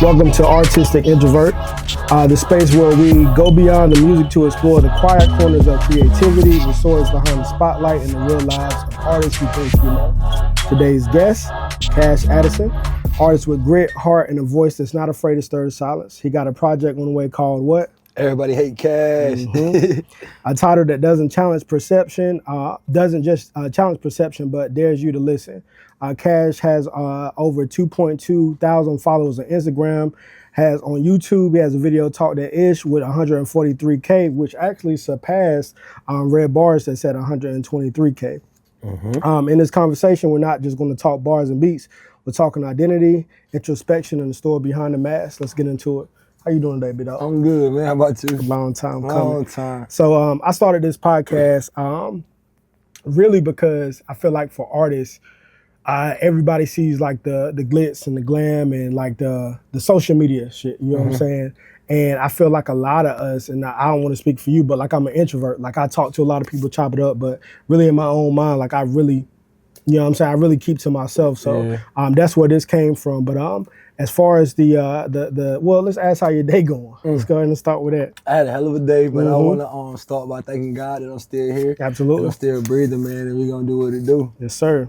Welcome to Artistic Introvert, the space where we go beyond the music to explore the quiet corners of creativity, the stories behind the spotlight, and the real lives of artists who think you know. Today's guest, Kash Addison, artist with grit, heart, and a voice that's not afraid to stir the silence. He got a project on the way called what? Everybody Hates Kash. A title that doesn't challenge perception, doesn't just challenge perception, but dares you to listen. Kash has over 2.2 thousand followers on Instagram, has on YouTube, he has a video Talk That Ish with 143K, which actually surpassed Red Bars that's at 123K. In this conversation, we're not just going to talk bars and beats, we're talking identity, introspection, and the story behind the mask. Let's get into it. How you doing today, B-Dog? I'm good, man. How about you? Long time coming. Long time. So I started this podcast really because I feel like for artists, everybody sees like the glitz and the glam and like the social media shit, you know what I'm saying? And I feel like a lot of us, and I don't want to speak for you, but like I'm an introvert. Like I talk to a lot of people, chop it up, but really in my own mind, like I really, you know what I'm saying? I really keep to myself. So that's where this came from. But as far as well, let's ask how your day going. Let's go ahead and start with that. I had a hell of a day, but I want to start by thanking God that I'm still here. Absolutely. I'm still breathing, man, and we're going to do what it do. Yes, sir.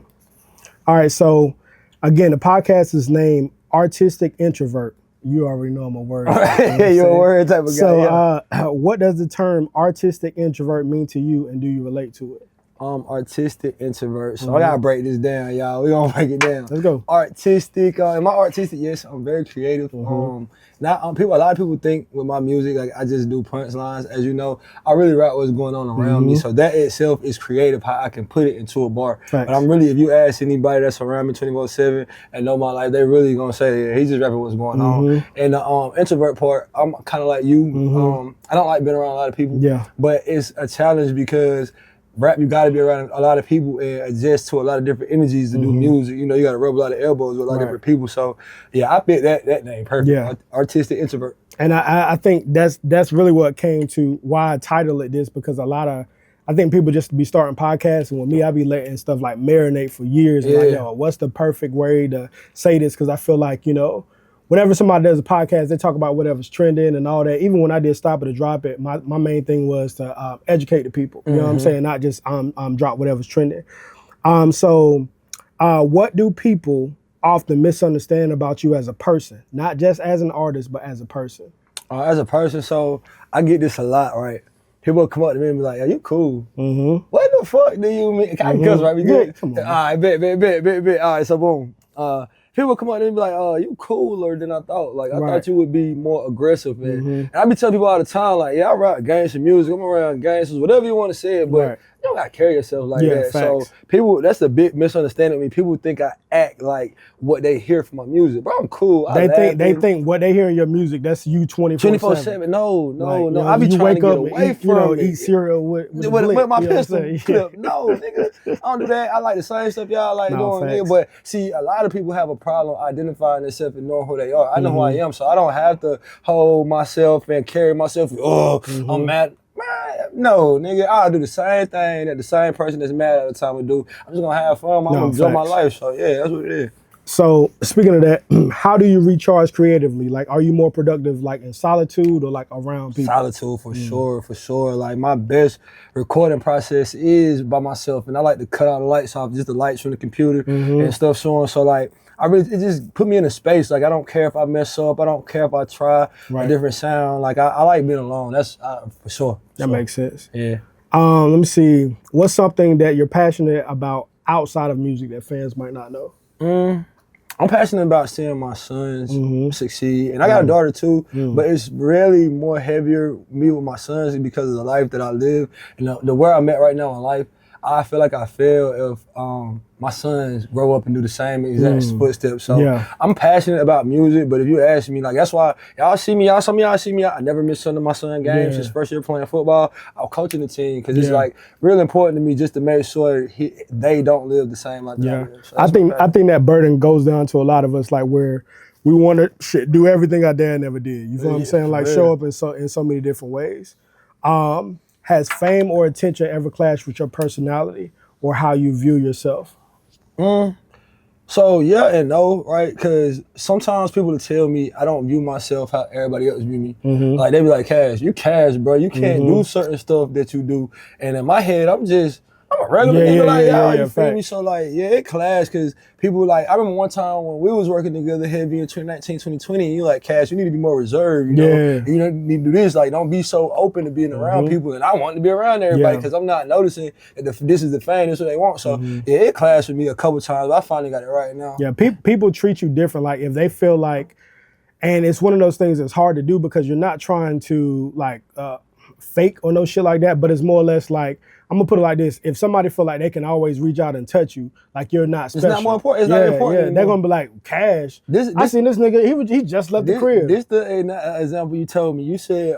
All right, so again, the podcast is named Artistic Introvert. You already know I'm a word. You're a word type of guy. So what does the term artistic introvert mean to you, and do you relate to it? Artistic introvert. So I gotta break this down, y'all. We gonna break it down. Let's go. Artistic. Am I artistic? Yes, I'm very creative. A lot of people think with my music, like I just do punchlines. As you know, I really rap what's going on around me. So that itself is creative, how I can put it into a bar. Thanks. But I'm really, if you ask anybody that's around me 24/7 and know my life, they really gonna say, yeah, he's just rapping what's going on. And the introvert part, I'm kind of like you. I don't like being around a lot of people. Yeah. But it's a challenge because rap, you gotta be around a lot of people and adjust to a lot of different energies to do music. You know, you gotta rub a lot of elbows with a lot of different people. So yeah, I picked that name perfect. Yeah. Artistic introvert. And I think that's really what came to why I titled it this, because I think people just be starting podcasts, and with me, I be letting stuff like marinate for years. And like, yo, what's the perfect way to say this? Because I feel like, you know, whenever somebody does a podcast, they talk about whatever's trending and all that. Even when I did Stop It or Drop It, my main thing was to educate the people. You know what I'm saying? Not just drop whatever's trending. So what do people often misunderstand about you as a person? Not just as an artist, but as a person. As a person, so I get this a lot, right? People come up to me and be like, "Yo, you cool." What the fuck do you mean? I can cuss, right? We good? Come on. All right, bet. All right, so boom. People come up to me and be like, "Oh, you cooler than I thought. Like, I thought you would be more aggressive, man." And I be telling people all the time, like, yeah, I rap gangster music, I'm around gangsters, whatever you want to say it, but you don't gotta carry yourself like that. Facts. So people, that's a big misunderstanding. I mean, people think I act like what they hear from my music, bro. I'm cool. They think what they hear in your music, that's you 24/7. No. You know, I be you trying wake to get up away and from eat cereal with my you know pistol clip. No, nigga, I don't do that. I like the same stuff y'all like doing, nigga. But see, a lot of people have a problem identifying themselves and knowing who they are. I know who I am, so I don't have to hold myself and carry myself. I'm mad. Man, no, nigga, I'll do the same thing that the same person that's mad at the time would do. I'm just gonna have fun. I'm gonna enjoy my life. So yeah, that's what it is. So speaking of that, how do you recharge creatively? Like, are you more productive like in solitude or like around people? Solitude for sure. Like my best recording process is by myself, and I like to cut all the lights off, just the lights from the computer and stuff showing. So like, it just put me in a space. Like I don't care if I mess up. I don't care if I try a different sound. Like I like being alone. That's for sure. That makes sense. Yeah. Let me see. What's something that you're passionate about outside of music that fans might not know? I'm passionate about seeing my sons succeed, and I got a daughter too. But it's really more heavier me with my sons because of the life that I live and the where I'm at right now in life. I feel like I fail if my sons grow up and do the same exact footsteps. So I'm passionate about music, but if you ask me, like that's why some of y'all see me. I never missed some of my son's games since first year playing football. I'm coaching the team because it's like really important to me just to make sure they don't live the same like that. So I think that burden goes down to a lot of us, like where we want to do everything our dad never did. You feel what I'm saying? Like show up in so many different ways. Has fame or attention ever clashed with your personality or how you view yourself? So yeah and no, right? Because sometimes people will tell me I don't view myself how everybody else view me. Like they be like, Kash, you Kash, bro. You can't do certain stuff that you do. And in my head, I'm a regular nigga, you feel me? So like, it clashed because people like, I remember one time when we was working together heavy in 2019, 2020, and you like, Kash, you need to be more reserved, you know? You don't need to do this, like, don't be so open to being around people. And I want to be around everybody because I'm not noticing that this is the fame, this is what they want. So it clashed with me a couple times, but I finally got it right now. Yeah, people treat you different. Like if they feel like, and it's one of those things that's hard to do because you're not trying to like fake or no shit like that, but it's more or less like, I'm gonna put it like this: if somebody feel like they can always reach out and touch you, like you're not special. It's not more important. It's not important. Yeah, they're gonna be like, Kash. I seen this nigga. He just left the crib. This the example you told me. You said,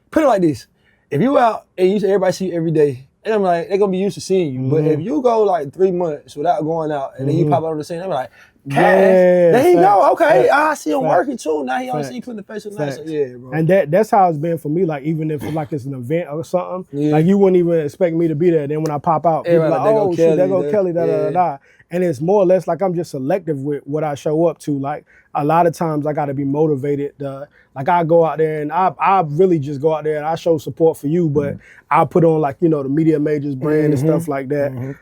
put it like this: if you out and you say everybody see you every day, and I'm like, they're gonna be used to seeing you. But if you go like 3 months without going out, and then you pop out on the scene, they're like, Kash, there you go. Okay, I see him working too. Now he only see you putting the face on the night. So yeah, bro. And that's how it's been for me. Like even if like it's an event or something, like you wouldn't even expect me to be there. Then when I pop out, people like, oh shit, there go Kelly, da da da. And it's more or less like I'm just selective with what I show up to. Like a lot of times I got to be motivated. Like I go out there and I really just go out there and I show support for you, but I put on like, you know, the media majors brand and stuff like that.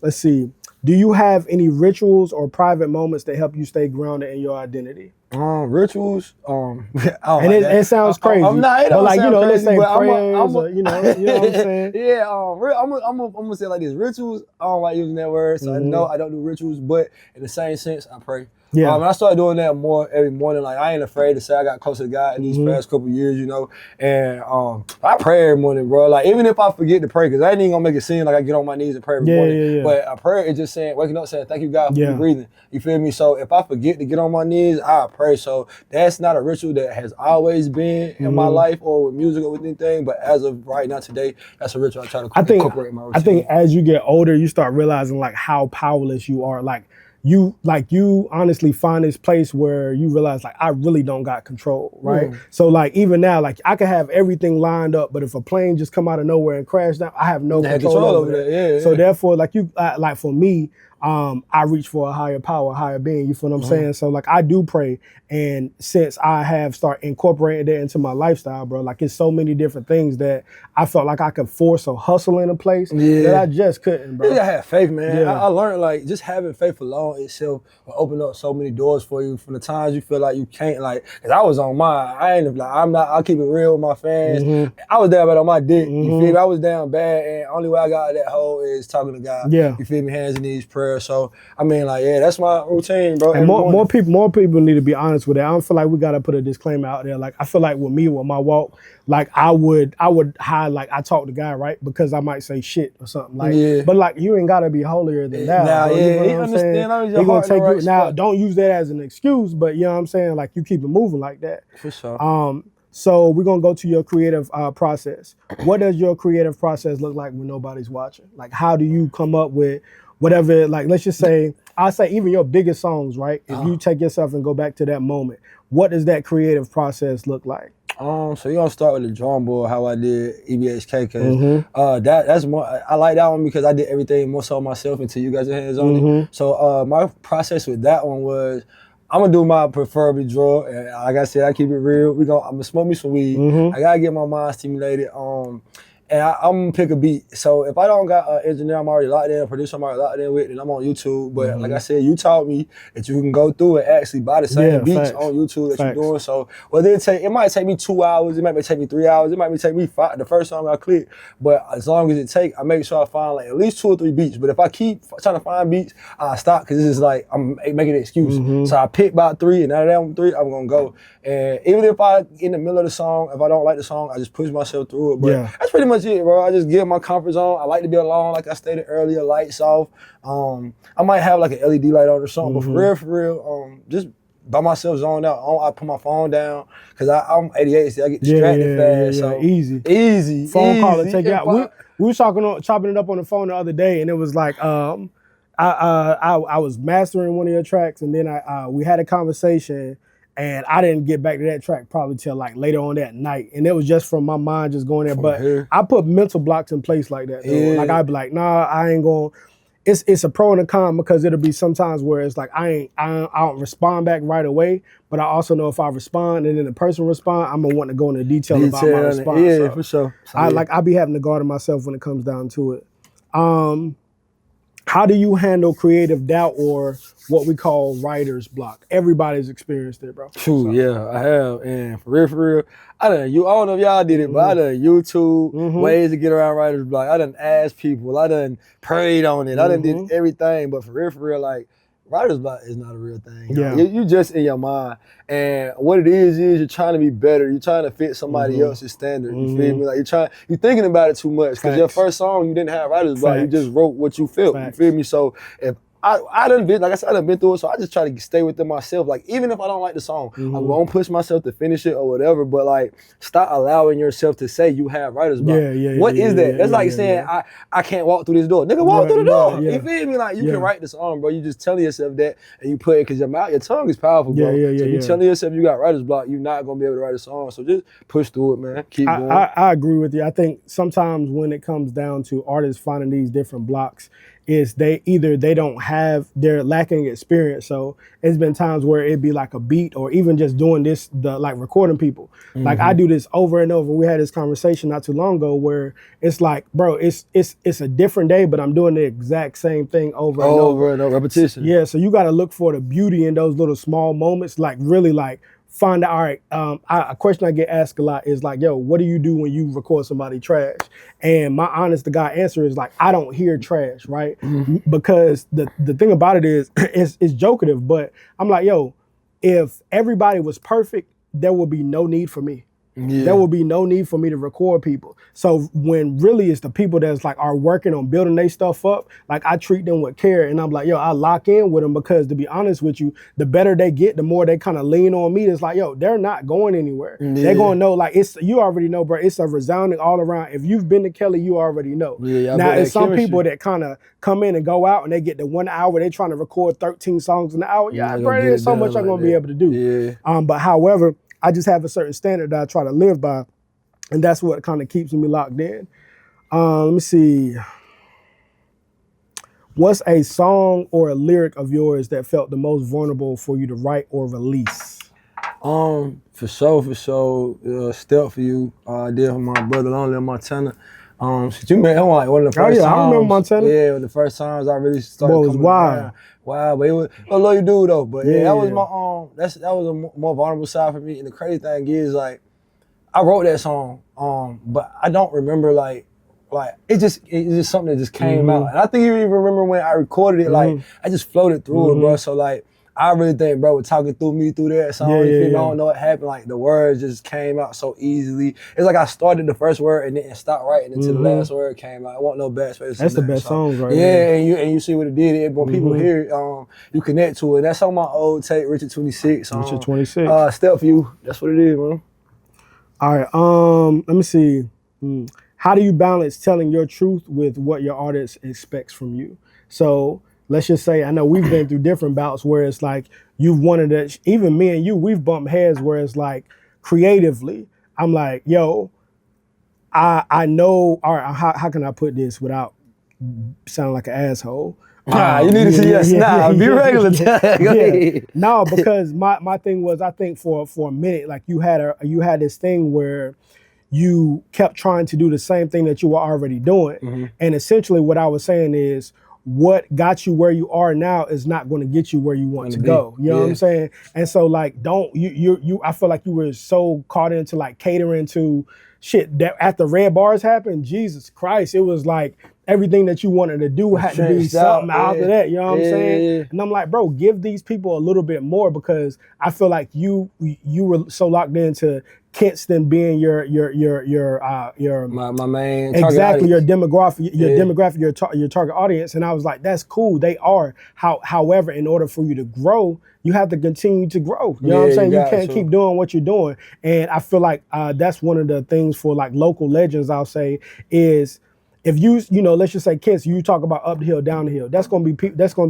Let's see. Do you have any rituals or private moments that help you stay grounded in your identity? Rituals, and it sounds crazy. I'm not, but like, you know, let's crazy, say prayers or, you know what I'm saying? Yeah, I'm gonna say it like this. Rituals, I don't like using that word, so I know I don't do rituals, but in the same sense, I pray. Yeah. And I started doing that more every morning. Like I ain't afraid to say I got close to God in these past couple years, you know. And I pray every morning, bro. Like even if I forget to pray, because I ain't even gonna make it seem like I get on my knees and pray every morning. But a prayer is just saying, waking up saying, thank you God for me breathing. You feel me? So if I forget to get on my knees, I pray. So that's not a ritual that has always been in my life or with music or with anything. But as of right now today, that's a ritual I try to incorporate in my routine. I think as you get older, you start realizing like how powerless you are. Like you honestly find this place where you realize like I really don't got control, right? So like even now, like I can have everything lined up, but if a plane just come out of nowhere and crash down, I have no control over that. So therefore, like like for me, I reach for a higher power, higher being. You feel what I'm saying? So like I do pray, and since I have started incorporating that into my lifestyle, bro, like it's so many different things that I felt like I could force a hustle in a place that I just couldn't, bro. You gotta have faith, man. I learned like just having faith alone itself will open up so many doors for you from the times you feel like you can't, like, cause I was on mine. I ain't like, I'll keep it real with my fans. I was down bad on my dick, you feel me? I was down bad, and only way I got out of that hole is talking to God. You feel me? Hands and knees, prayer. So I mean, like, that's my routine, bro. And more people need to be honest with that. I don't feel like we gotta put a disclaimer out there. Like I feel like with me, with my walk, like I would hide, like I talk to God, right? Because I might say shit or something. Like, but like you ain't gotta be holier than that. Nah, bro. you know what I'm saying? He gonna take you now. Don't use that as an excuse, but you know what I'm saying? Like you keep it moving like that. For sure. So we're gonna go to your creative process. What does your creative process look like when nobody's watching? Like how do you come up with whatever, like let's just say, I'll say even your biggest songs, right? If you take yourself and go back to that moment, what does that creative process look like? So you're gonna start with the drum board, how I did EBHK, cause that's more, I like that one because I did everything more so myself until you guys are hands on it. So my process with that one was, I'm gonna do my preferably draw, and like I said, I keep it real. I'm gonna smoke me some weed. I gotta get my mind stimulated. And I'm gonna pick a beat. So if I don't got an engineer I'm already locked in, a producer I'm already locked in with, then I'm on YouTube. But like I said, you taught me that you can go through and actually buy the same beats on YouTube that you're doing. So whether it might take me 2 hours, it might take me 3 hours, it might take me 5, the first song I click. But as long as it take, I make sure I find like at least 2 or 3 beats. But if I keep trying to find beats, I stop because this is like, I'm making an excuse. So I pick about 3, and out of that 3, I'm gonna go. And even if I, in the middle of the song, if I don't like the song, I just push myself through it. But that's pretty much it, bro. I just get my comfort zone. I like to be alone, like I stated earlier, lights off. I might have like an LED light on or something, but for real, just by myself, zoned out. I put my phone down because I'm ADHD. I get distracted fast. So easy. Phone call and take it out. We were chopping it up on the phone the other day, and it was like I was mastering one of your tracks, and then we had a conversation. And I didn't get back to that track probably till like later on that night. And it was just from my mind just going there. But I put mental blocks in place like that. Like I'd be like, nah, I ain't going. it's a pro and a con, because it'll be sometimes where it's like I don't respond back right away, but I also know if I respond and then the person respond, I'm gonna want to go into detail about my response. Yeah, so for sure. So, I be having to guard myself when it comes down to it. How do you handle creative doubt, or what we call writer's block? Everybody's experienced it, bro. True, yeah, I have. And for real, I don't know if y'all did it, but I done YouTube ways to get around writer's block. I done asked people, I done prayed on it, I done did everything, but for real, like, writer's block is not a real thing. Yeah. You just in your mind. And what it is you're trying to be better. You're trying to fit somebody else's standard. You feel me? Like you're thinking about it too much. Because your first song, you didn't have writer's block. You just wrote what you felt. You feel me? So if I done been, like I said, I done been through it, so I just try to stay within myself. Like, even if I don't like the song, I'm gonna push myself to finish it or whatever, but like, stop allowing yourself to say you have writer's block. What is that? That's like saying, I can't walk through this door. Nigga, walk through the door. You feel me? Like, you can write the song, bro. You just telling yourself that, and you put it, because your tongue is powerful, bro. So you telling yourself you got writer's block, you're not gonna be able to write a song. So just push through it, man. Keep going. I agree with you. I think sometimes when it comes down to artists finding these different blocks, is they're lacking experience. So it's been times where it'd be like a beat, or even just doing this, like recording people. Like, I do this over and over. We had this conversation not too long ago where it's like, bro, it's a different day, but I'm doing the exact same thing over and over. Repetition. Yeah, so you got to look for the beauty in those little small moments, like really like find out, all right, a question I get asked a lot is like, yo, what do you do when you record somebody trash? And my honest to God answer is like, I don't hear trash, right? Because the thing about it is, it's jokative, but I'm like, yo, if everybody was perfect, there would be no need for me. There will be no need for me to record people. So when really it's the people that's like are working on building their stuff up, like I treat them with care, and I'm like, yo, I lock in with them, because to be honest with you, the better they get, the more they kind of lean on me. It's like, yo, they're not going anywhere. They're gonna know, like, you already know, bro. It's a resounding all around. If you've been to Kelly, you already know. Now it's some people that kind of come in and go out and they get the 1 hour, they trying to record 13 songs in an hour. Bro, there's so much I'm gonna be able to do. But however, I just have a certain standard that I try to live by, and that's what kind of keeps me locked in. Let me see. What's a song or a lyric of yours that felt the most vulnerable for you to write or release? For sure. Step For You. I did for my brother Lonely in Montana. You met him like one of the first times. I remember Montana. Yeah, one of the first times I really started coming wild. around. Wow, but it was, I love you dude though. But that was my that was a more vulnerable side for me. And the crazy thing is, like, I wrote that song, but I don't remember like it's just something that just came out. And I think you even remember when I recorded it, like I just floated through it, bro. So like, I really think bro was talking through me through that song. I don't know what happened. Like, the words just came out so easily. It's like I started the first word and then stopped writing until the last word came out. I want no bad space. That's the best songs right there. Yeah, and you see what it did. When people hear it, you connect to it. That's on my old tape, Richard 26. Richard 26. Step For You. That's what it is, man. All right. Let me see. How do you balance telling your truth with what your artist expects from you? So let's just say, I know we've been through different bouts where it's like you've wanted to, even me and you, we've bumped heads where it's like creatively, I'm like, yo, I know, all right, how can I put this without sounding like an asshole? You need to say yes. Be regular. Go ahead. No, because my thing was, I think for a minute, like you had this thing where you kept trying to do the same thing that you were already doing. And essentially what I was saying is, what got you where you are now is not going to get you where you want to go. You know what I'm saying? And so like, I feel like you were so caught into like catering to shit that after Red Bars happened, Jesus Christ, it was like everything that you wanted to do had to be something out of that. You know what I'm saying? And I'm like, bro, give these people a little bit more, because I feel like you were so locked into Kinston being your my main exactly your demographic, your target audience, and I was like, that's cool, they are. However, in order for you to grow, you have to continue to grow. You know what I'm saying? You can't keep doing what you're doing, and I feel like that's one of the things for like local legends. I'll say is, if you know, let's just say Kinston, you talk about up the hill, down the hill. That's gonna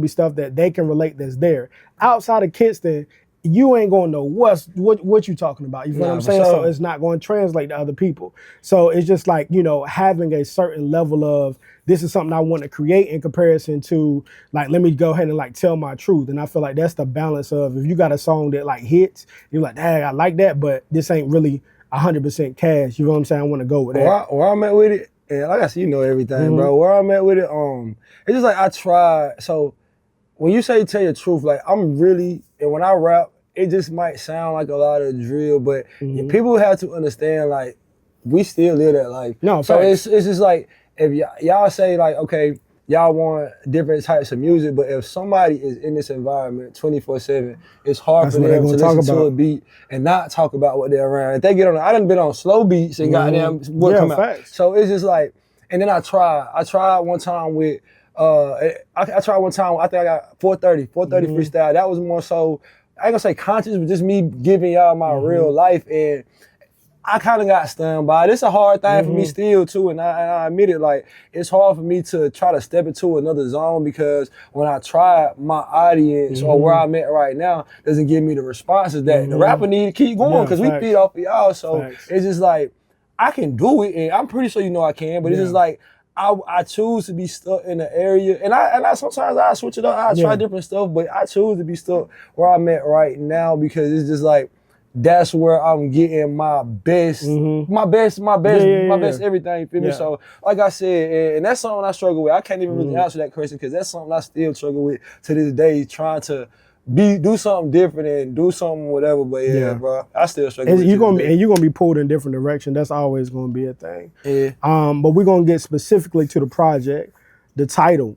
be stuff that they can relate. That's there. Outside of Kinston, you ain't gonna know what you talking about. You feel what I'm saying? Sure. So it's not going to translate to other people. So it's just like, you know, having a certain level of this is something I want to create in comparison to like, let me go ahead and like tell my truth. And I feel like that's the balance of if you got a song that like hits, you're like, dang, I like that, but this ain't really 100% Kash. You know what I'm saying? I want to go with that. Where I'm at with it, and like I said, you know everything, bro. Where I'm at with it, it's just like I try. So when you say tell your truth, like I'm really, and when I rap, it just might sound like a lot of drill, but people have to understand, like, we still live that life. No, so facts. it's just like, if y'all say like, okay, y'all want different types of music, but if somebody is in this environment 24/7, it's hard for them to listen to a beat and not talk about what they're around. If they get on, I done been on slow beats and goddamn what come out. So it's just like, and then I tried one time with, I tried one time, I think I got 430 freestyle. That was more so, I ain't gonna say conscious, but just me giving y'all my real life. And I kind of got stunned by it. It's a hard thing for me still too, and I admit it. Like, it's hard for me to try to step into another zone because when I try, my audience or where I'm at right now doesn't give me the responses that the rapper need to keep going because we feed off of y'all. So it's just like, I can do it, and I'm pretty sure you know I can, but it's just like, I choose to be stuck in the area, and I sometimes I switch it up. I try different stuff, but I choose to be stuck where I'm at right now because it's just like, that's where I'm getting my best, my best everything. You feel me? So, like I said, and that's something I struggle with. I can't even really answer that question because that's something I still struggle with to this day, trying to do something different and do something whatever. But yeah, bro, I still struggle with it. And you're gonna be pulled in different directions. That's always gonna be a thing. Yeah. But we're gonna get specifically to the project. The title,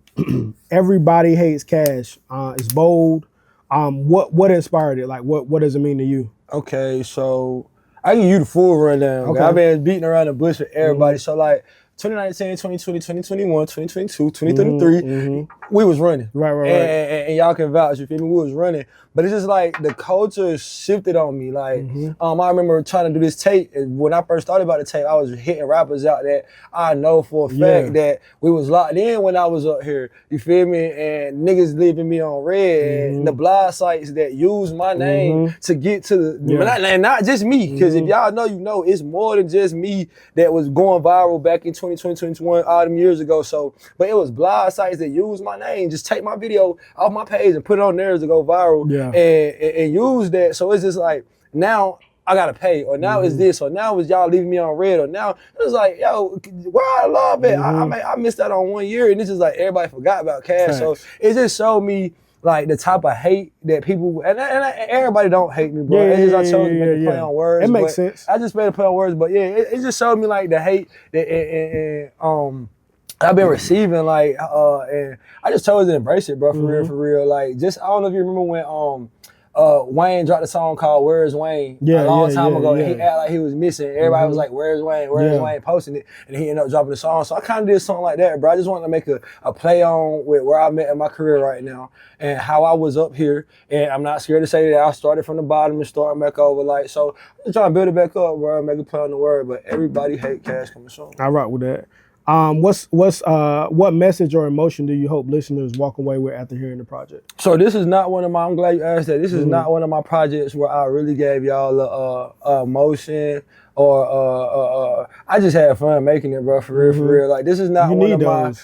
Everybody Hates Kash, is bold. What inspired it? Like, what does it mean to you? Okay, so I give you the full rundown. Okay. I've been beating around the bush with everybody. So like 2019, 2020, 2021, 2022, 2023, we was running. Right. And y'all can vouch, you feel me? We was running. But it's just like the culture shifted on me. Like, I remember trying to do this tape. And when I first started about the tape, I was hitting rappers out that I know for a fact that we was locked in when I was up here. You feel me? And niggas leaving me on red. And the blog sites that use my name to get to the, not just me. Because if y'all know, you know, it's more than just me that was going viral back in 2020, 2021, all them years ago. So, but it was blog sites that use my name. Just take my video off my page and put it on theirs to go viral. And use that. So it's just like, now I gotta pay, or now it's this, or now it's y'all leaving me on red, or now it's like, yo, where I love it. I missed out on 1 year, and it's just like everybody forgot about Kash. So it just showed me like the type of hate that people, and everybody don't hate me, bro. It's just I chose to make a play on words. It makes sense. I just made a play on words, but yeah, it just showed me like the hate that I've been receiving, like, and I just chose to embrace it, bro, for real. Like, just, I don't know if you remember when Wayne dropped a song called Where's Wayne a long time ago. And he acted like he was missing. Everybody was like, Where's Wayne? Where's Wayne? Posting it. And he ended up dropping the song. So I kind of did something like that, bro. I just wanted to make a play on with where I'm at in my career right now and how I was up here. And I'm not scared to say that I started from the bottom and started back over. Like, so I'm just trying to build it back up, bro, make a play on the word. But everybody hate Kash coming soon. I rock with that. What message or emotion do you hope listeners walk away with after hearing the project? So this is not one of my, I'm glad you asked that. This is not one of my projects where I really gave y'all a emotion or I just had fun making it, bro, for real. Like, this is not one of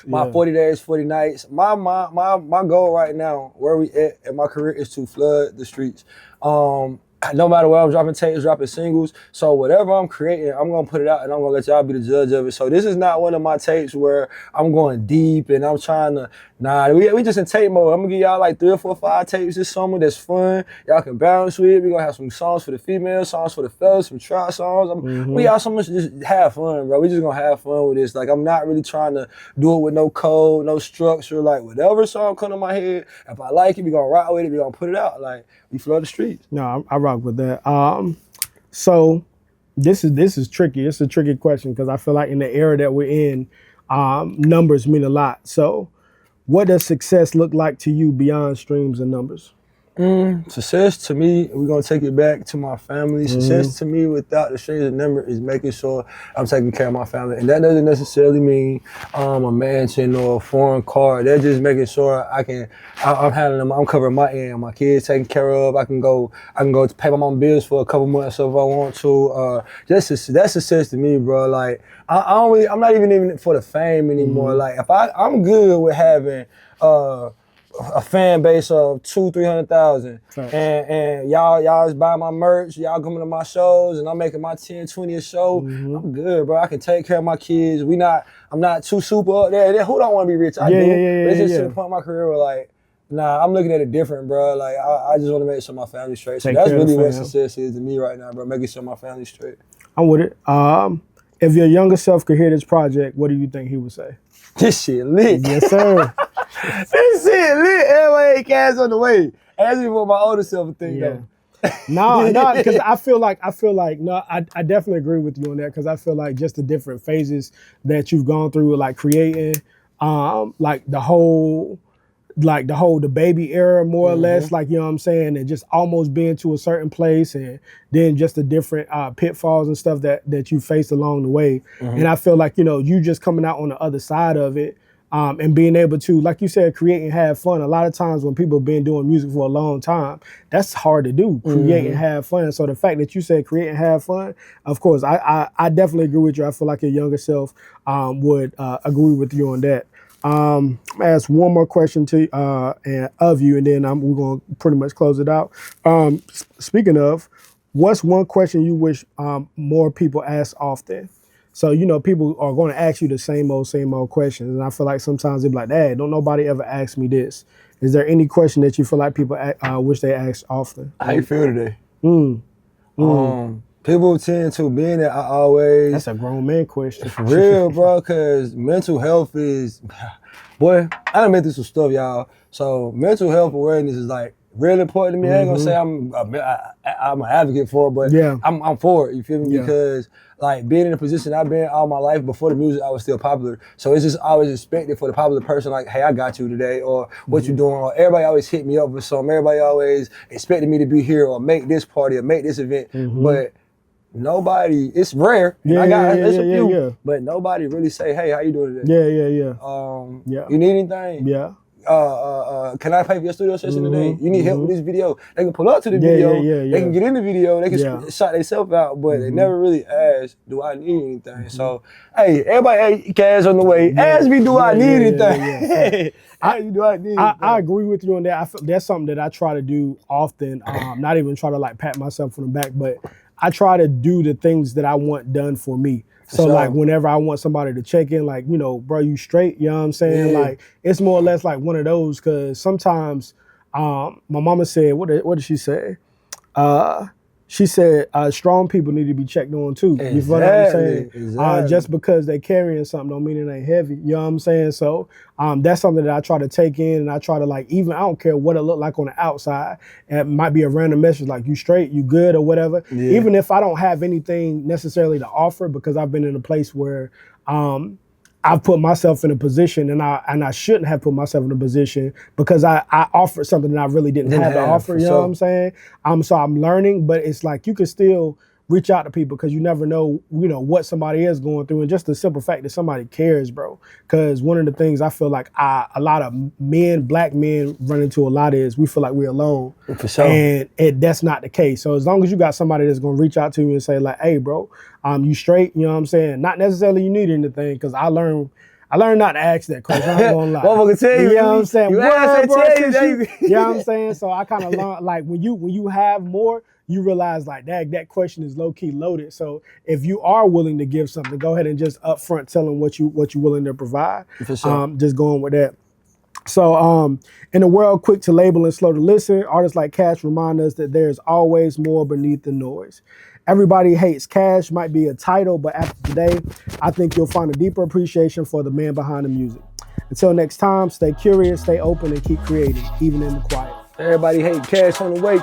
my 40 days, 40 nights. My goal right now, where we at in my career, is to flood the streets. No matter where I'm dropping tapes, dropping singles. So whatever I'm creating, I'm gonna put it out and I'm gonna let y'all be the judge of it. So this is not one of my tapes where I'm going deep and I'm trying to, we just in tape mode. I'm gonna give y'all like 3 or 4 or 5 tapes this summer that's fun. Y'all can bounce with. We're gonna have some songs for the females, songs for the fellas, some trap songs. We got so much to just have fun, bro. We just gonna have fun with this. Like, I'm not really trying to do it with no code, no structure. Like, whatever song come to my head, if I like it, we gonna rock with it, we gonna put it out. Like, we flood the streets. No, I rock with that. So this is tricky. It's a tricky question because I feel like in the era that we're in, numbers mean a lot. So what does success look like to you beyond streams and numbers? Success to me, we're gonna take it back to my family. Success to me without the strings and number is making sure I'm taking care of my family. And that doesn't necessarily mean a mansion or a foreign car. That's just making sure I'm handling them, I'm covering my end, my kids taken care of. I can go to pay my mom bills for a couple months if I want to. That's success to me, bro. Like I'm not even for the fame anymore. Like if I'm good with having a fan base of 200,000-300,000, and y'all is buying my merch, y'all coming to my shows, and I'm making my 10-20 a show. I'm good, bro. I can take care of my kids. I'm not too super up there. Who don't want to be rich? I do. It's just to the point in my career where like, nah, I'm looking at it different, bro. Like I just want to make sure my family's straight. So that's really what success is to me right now, bro. Making sure my family's straight. I'm with it. If your younger self could hear this project, what do you think he would say? This shit lit. Yes, sir. This shit lit. Everybody Kash on the way. Ask me what my older self would think though. No, because I feel like I definitely agree with you on that, because I feel like just the different phases that you've gone through with like creating, like the baby era, more or less, like, you know what I'm saying, and just almost being to a certain place, and then just the different pitfalls and stuff that you faced along the way. And I feel like, you know, you just coming out on the other side of it, and being able to, like you said, create and have fun. A lot of times when people have been doing music for a long time, that's hard to do, create and have fun. So the fact that you said create and have fun, of course, I definitely agree with you. I feel like your younger self would agree with you on that. I'm gonna ask one more question to of you, and then we're gonna pretty much close it out. Speaking of, what's one question you wish more people ask often? So, you know, people are going to ask you the same old questions, and I feel like sometimes they're like, "Hey, don't nobody ever ask me this." Is there any question that you feel like people wish they asked often? How you feel today? People tend to, being that I always... That's a grown man question. For real, bro, because mental health is... Boy, I done been through some stuff, y'all. So mental health awareness is like really important to me. I ain't gonna say I'm an advocate for it, but I'm for it, you feel me? Because like being in the position I've been all my life, before the music I was still popular. So it's just always expected for the popular person, like, hey, I got you today, or what you doing, or everybody always hit me up with something. Everybody always expected me to be here or make this party or make this event. But nobody, it's rare. I got a few, but nobody really say, hey, how you doing today? You need anything? Can I pay for your studio session today? You need help with this video? They can pull up to the video. They can get in the video. They can shot themselves out, but they never really ask, do I need anything? So, hey, everybody, hey, Kash on the way. Ask me, do I need anything? I agree with you on that. I feel that's something that I try to do often. Not even try to like pat myself on the back, but I try to do the things that I want done for me. So like whenever I want somebody to check in, like, you know, bro, you straight, you know what I'm saying? Like it's more or less like one of those, because sometimes my mama said, what did she say? She said strong people need to be checked on too. You feel what I'm saying? Just because they carrying something don't mean it ain't heavy. You know what I'm saying? So that's something that I try to take in, and I try to like, even I don't care what it look like on the outside. It might be a random message like, you straight, you good, or whatever. Even if I don't have anything necessarily to offer, because I've been in a place where I've put myself in a position, and I shouldn't have put myself in a position, because I offered something that I really didn't have to offer. You know what I'm saying? So I'm learning, but it's like you can still reach out to people, because you never know, you know, what somebody is going through, and just the simple fact that somebody cares, bro. Because one of the things I feel like a lot of black men run into a lot is we feel like we're alone. For sure. And that's not the case. So as long as you got somebody that's gonna reach out to you and say like, hey, bro, you straight, you know what I'm saying? Not necessarily you need anything, because I learned not to ask that question. I ain't gonna lie. Well, I can tell you, you know what I'm saying? You ask, you know what I'm saying? So I kind of learned, like when you have more, you realize like that question is low key loaded. So if you are willing to give something, go ahead and just upfront tell them what you're willing to provide. For sure. Just going with that. So in a world quick to label and slow to listen, artists like Kash remind us that there's always more beneath the noise. Everybody Hates Kash might be a title, but after today, I think you'll find a deeper appreciation for the man behind the music. Until next time, stay curious, stay open, and keep creating, even in the quiet. Everybody hate Kash on the way.